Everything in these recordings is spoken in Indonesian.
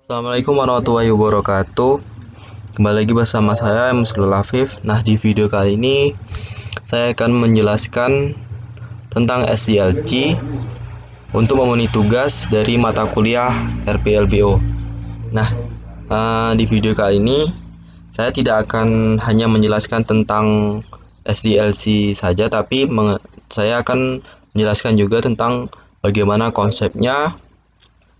Assalamualaikum warahmatullahi wabarakatuh. Kembali lagi bersama saya Muslim Afif. Nah, di video kali ini saya akan menjelaskan tentang SDLC untuk memenuhi tugas dari mata kuliah RPLBO. Nah, di video kali ini saya tidak akan hanya menjelaskan tentang SDLC saja, tapi saya akan menjelaskan juga tentang bagaimana konsepnya,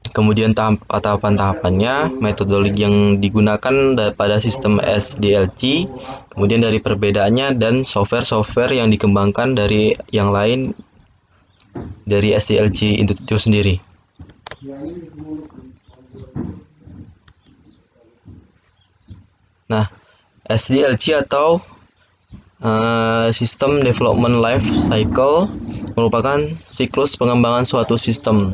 kemudian tahapan-tahapannya, metodologi yang digunakan pada sistem SDLC, kemudian dari perbedaannya dan software-software yang dikembangkan dari yang lain dari SDLC itu sendiri. Nah, SDLC atau System Development Life Cycle merupakan siklus pengembangan suatu sistem.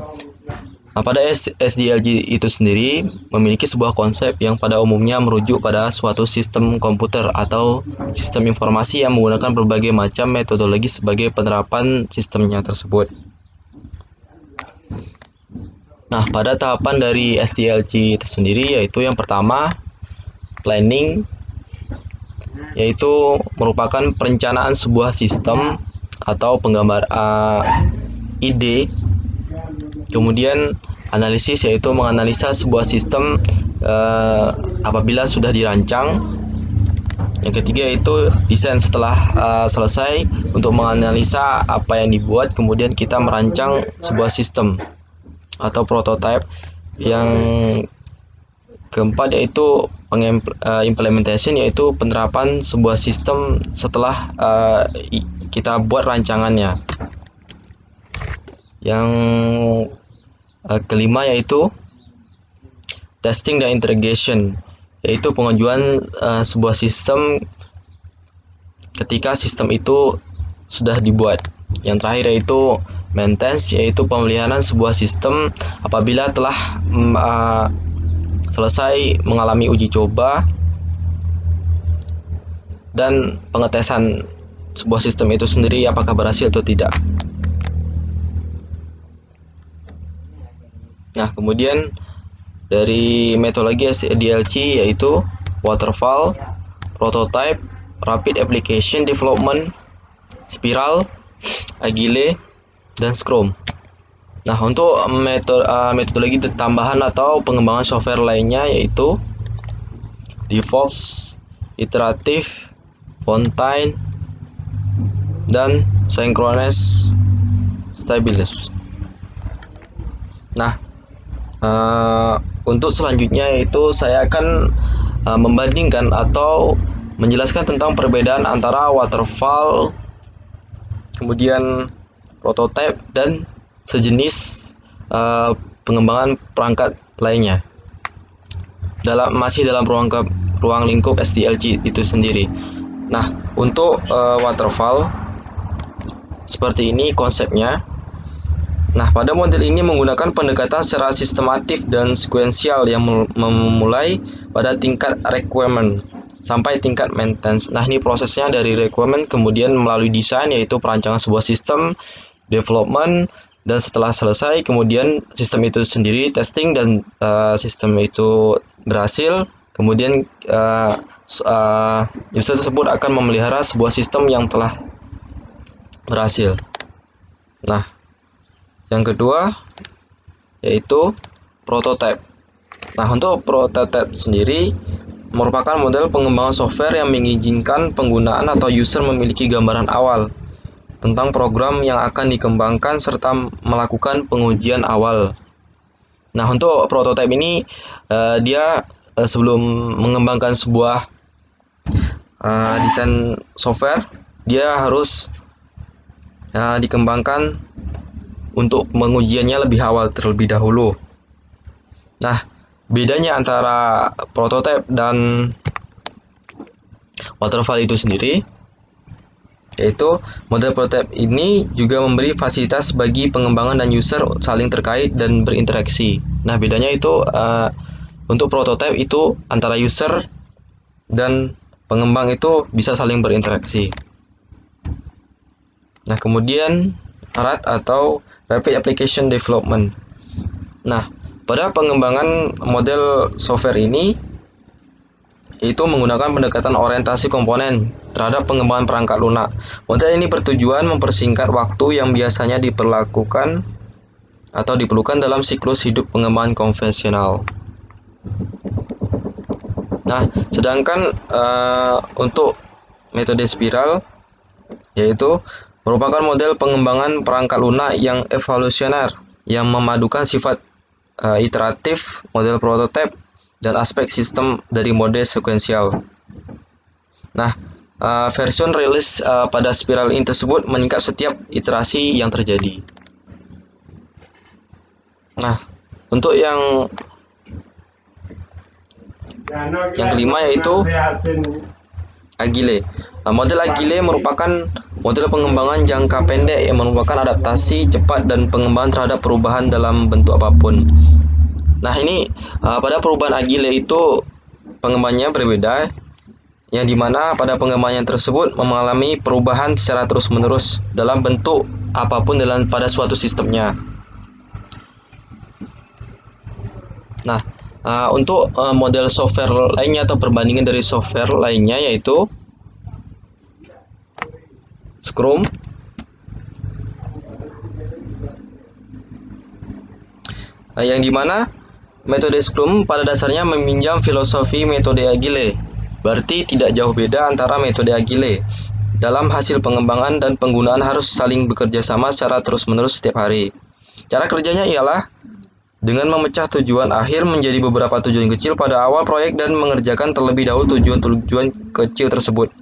Nah, pada SDLC itu sendiri memiliki sebuah konsep yang pada umumnya merujuk pada suatu sistem komputer atau sistem informasi yang menggunakan berbagai macam metodologi sebagai penerapan sistemnya tersebut. Nah, pada tahapan dari SDLC itu sendiri yaitu yang pertama, planning, yaitu merupakan perencanaan sebuah sistem atau penggambar ide. Kemudian analisis, yaitu menganalisa sebuah sistem apabila sudah dirancang. Yang ketiga yaitu desain, setelah selesai untuk menganalisa apa yang dibuat, kemudian kita merancang sebuah sistem atau prototype. Yang keempat yaitu implementation, yaitu penerapan sebuah sistem setelah kita buat rancangannya. Yang kelima yaitu testing dan integration, yaitu pengajuan sebuah sistem ketika sistem itu sudah dibuat. Yang terakhir yaitu maintenance, yaitu pemeliharaan sebuah sistem apabila telah selesai mengalami uji coba dan pengetesan sebuah sistem itu sendiri apakah berhasil atau tidak. Nah, kemudian dari metodologi SDLC yaitu waterfall, prototype, rapid application development, spiral, agile, dan scrum. Nah, untuk metodologi tambahan atau pengembangan software lainnya yaitu DevOps, iteratif, Fountain, dan synchronous stabilis. Nah, untuk selanjutnya yaitu saya akan membandingkan atau menjelaskan tentang perbedaan antara waterfall, kemudian prototype, dan sejenis pengembangan perangkat lainnya masih dalam ruang lingkup SDLC itu sendiri. Nah, untuk waterfall seperti ini konsepnya. Nah, pada model ini menggunakan pendekatan secara sistematif dan sekuensial yang memulai pada tingkat requirement sampai tingkat maintenance. Nah, ini prosesnya dari requirement kemudian melalui desain, yaitu perancangan sebuah sistem, development, dan setelah selesai kemudian sistem itu sendiri testing dan sistem itu berhasil, kemudian user tersebut akan memelihara sebuah sistem yang telah berhasil. Nah, yang kedua yaitu prototype. Nah, untuk prototype sendiri merupakan model pengembangan software yang mengizinkan penggunaan atau user memiliki gambaran awal tentang program yang akan dikembangkan serta melakukan pengujian awal. Nah, untuk prototype ini dia sebelum mengembangkan sebuah desain software, dia harus dikembangkan untuk pengujiannya lebih awal terlebih dahulu. Nah, bedanya antara prototype dan waterfall itu sendiri yaitu model prototype ini juga memberi fasilitas bagi pengembangan dan user saling terkait dan berinteraksi. Nah, bedanya itu untuk prototype itu antara user dan pengembang itu bisa saling berinteraksi. Nah, kemudian RAD atau Rapid Application Development. Nah, pada pengembangan model software ini itu menggunakan pendekatan orientasi komponen terhadap pengembangan perangkat lunak. Model ini bertujuan mempersingkat waktu yang biasanya diperlakukan atau diperlukan dalam siklus hidup pengembangan konvensional. Nah, sedangkan untuk metode spiral yaitu merupakan model pengembangan perangkat lunak yang evolusioner yang memadukan sifat iteratif, model prototipe, dan aspek sistem dari mode sekuensial. Nah, versi rilis pada spiral ini tersebut meningkat setiap iterasi yang terjadi. Nah, untuk yang kelima yaitu Agile. Model Agile merupakan model pengembangan jangka pendek yang merupakan adaptasi cepat dan pengembangan terhadap perubahan dalam bentuk apapun. Nah, ini pada perubahan Agile itu pengembangannya berbeda, yang dimana pada pengembangan tersebut mengalami perubahan secara terus-menerus dalam bentuk apapun pada suatu sistemnya. Nah, untuk model software lainnya atau perbandingan dari software lainnya yaitu Scrum, yang dimana metode Scrum pada dasarnya meminjam filosofi metode Agile, berarti tidak jauh beda antara metode Agile. Dalam hasil pengembangan dan penggunaan harus saling bekerja sama secara terus-menerus setiap hari. Cara kerjanya ialah dengan memecah tujuan akhir menjadi beberapa tujuan kecil pada awal proyek dan mengerjakan terlebih dahulu tujuan-tujuan kecil tersebut.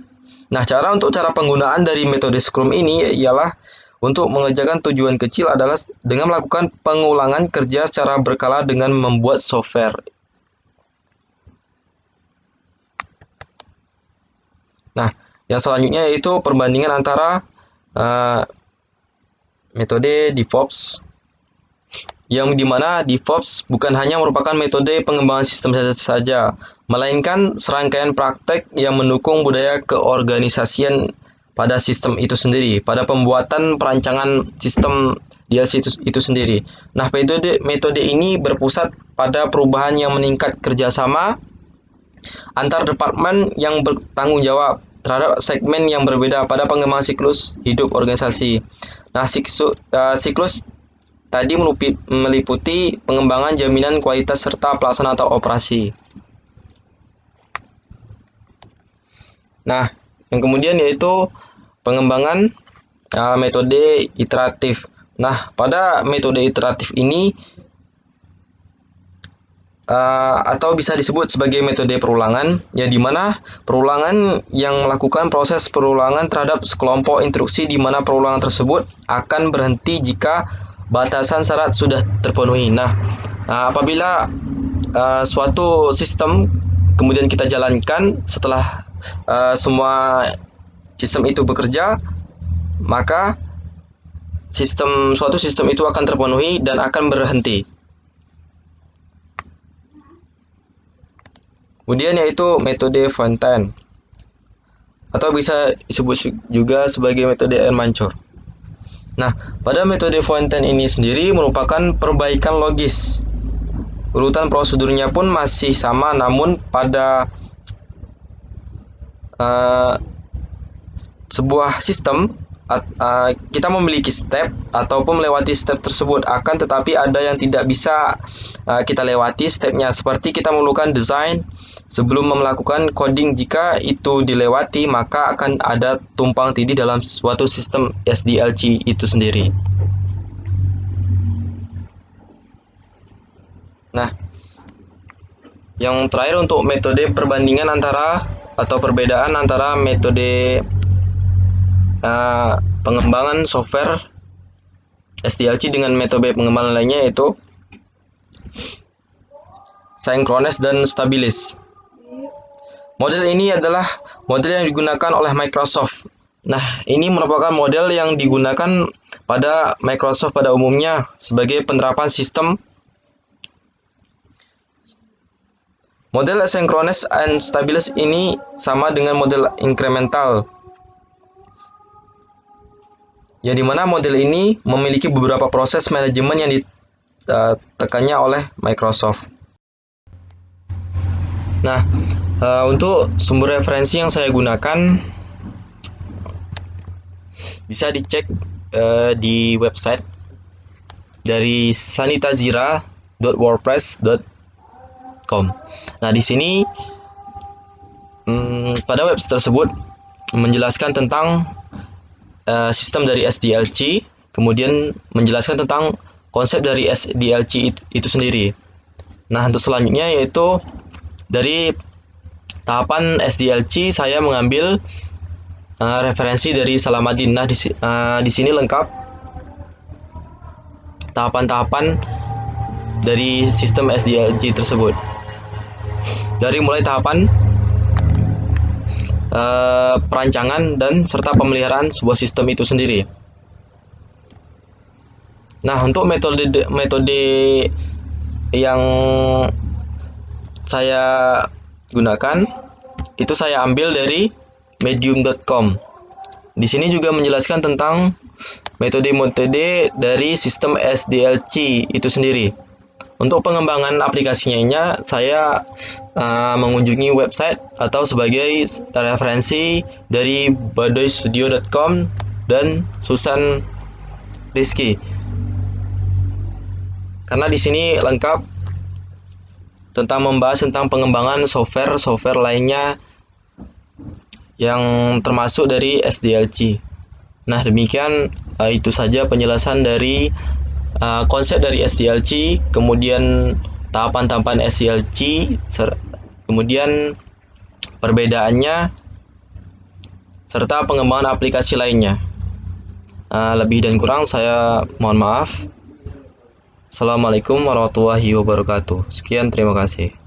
Nah, cara penggunaan dari metode Scrum ini ialah untuk mengerjakan tujuan kecil adalah dengan melakukan pengulangan kerja secara berkala dengan membuat software. Nah, yang selanjutnya yaitu perbandingan antara metode DevOps, yang dimana DevOps bukan hanya merupakan metode pengembangan sistem saja, melainkan serangkaian praktek yang mendukung budaya keorganisasian pada sistem itu sendiri, pada pembuatan perancangan sistem DLC itu sendiri. Nah, metode ini berpusat pada perubahan yang meningkat kerjasama antar departemen yang bertanggung jawab terhadap segmen yang berbeda pada pengembangan siklus hidup organisasi. Nah, siklus tadi meliputi pengembangan jaminan kualitas serta pelaksanaan atau operasi. Nah, yang kemudian yaitu pengembangan metode iteratif. Nah, pada metode iteratif ini atau bisa disebut sebagai metode perulangan, ya di mana perulangan yang melakukan proses perulangan terhadap sekelompok instruksi di mana perulangan tersebut akan berhenti jika batasan syarat sudah terpenuhi. Nah, apabila suatu sistem kemudian kita jalankan setelah semua sistem itu bekerja, maka suatu sistem itu akan terpenuhi dan akan berhenti. Kemudian yaitu metode Fontaine, atau bisa disebut juga sebagai metode Mancur. Nah, pada metode Fontaine ini sendiri merupakan perbaikan logis. Urutan prosedurnya pun masih sama, namun pada sebuah sistem kita memiliki step ataupun melewati step tersebut, akan tetapi ada yang tidak bisa kita lewati stepnya, seperti kita memerlukan desain sebelum melakukan coding. Jika itu dilewati, maka akan ada tumpang tindih dalam suatu sistem SDLC itu sendiri. Nah, yang terakhir untuk metode perbandingan atau perbedaan antara metode pengembangan software SDLC dengan metode pengembangan lainnya yaitu Synchronous dan Stabilis. Model ini adalah model yang digunakan oleh Microsoft. Nah, ini merupakan model yang digunakan pada Microsoft pada umumnya sebagai penerapan sistem. Model Synchronous and Stabilis ini sama dengan model incremental, yang dimana model ini memiliki beberapa proses manajemen yang ditekannya oleh Microsoft. Nah, untuk sumber referensi yang saya gunakan bisa dicek di website dari sanitazira.wordpress.com. Nah, di sini pada website tersebut menjelaskan tentang sistem dari SDLC, kemudian menjelaskan tentang konsep dari SDLC itu sendiri. Nah, untuk selanjutnya yaitu dari tahapan SDLC saya mengambil referensi dari Salamadin. Nah, di sini lengkap tahapan-tahapan dari sistem SDLC tersebut. Dari mulai tahapan perancangan dan serta pemeliharaan sebuah sistem itu sendiri. Nah, untuk metode yang saya gunakan itu saya ambil dari medium.com. Di sini juga menjelaskan tentang metode-metode dari sistem SDLC itu sendiri. Untuk pengembangan aplikasinya, saya mengunjungi website atau sebagai referensi dari badoystudio.com dan Susan Rizky. Karena di sini lengkap tentang membahas tentang pengembangan software lainnya yang termasuk dari SDLC. Nah, demikian itu saja penjelasan dari konsep dari SDLC, kemudian tahapan-tahapan SDLC, kemudian perbedaannya, serta pengembangan aplikasi lainnya. Lebih dan kurang saya mohon maaf. Assalamualaikum warahmatullahi wabarakatuh. Sekian, terima kasih.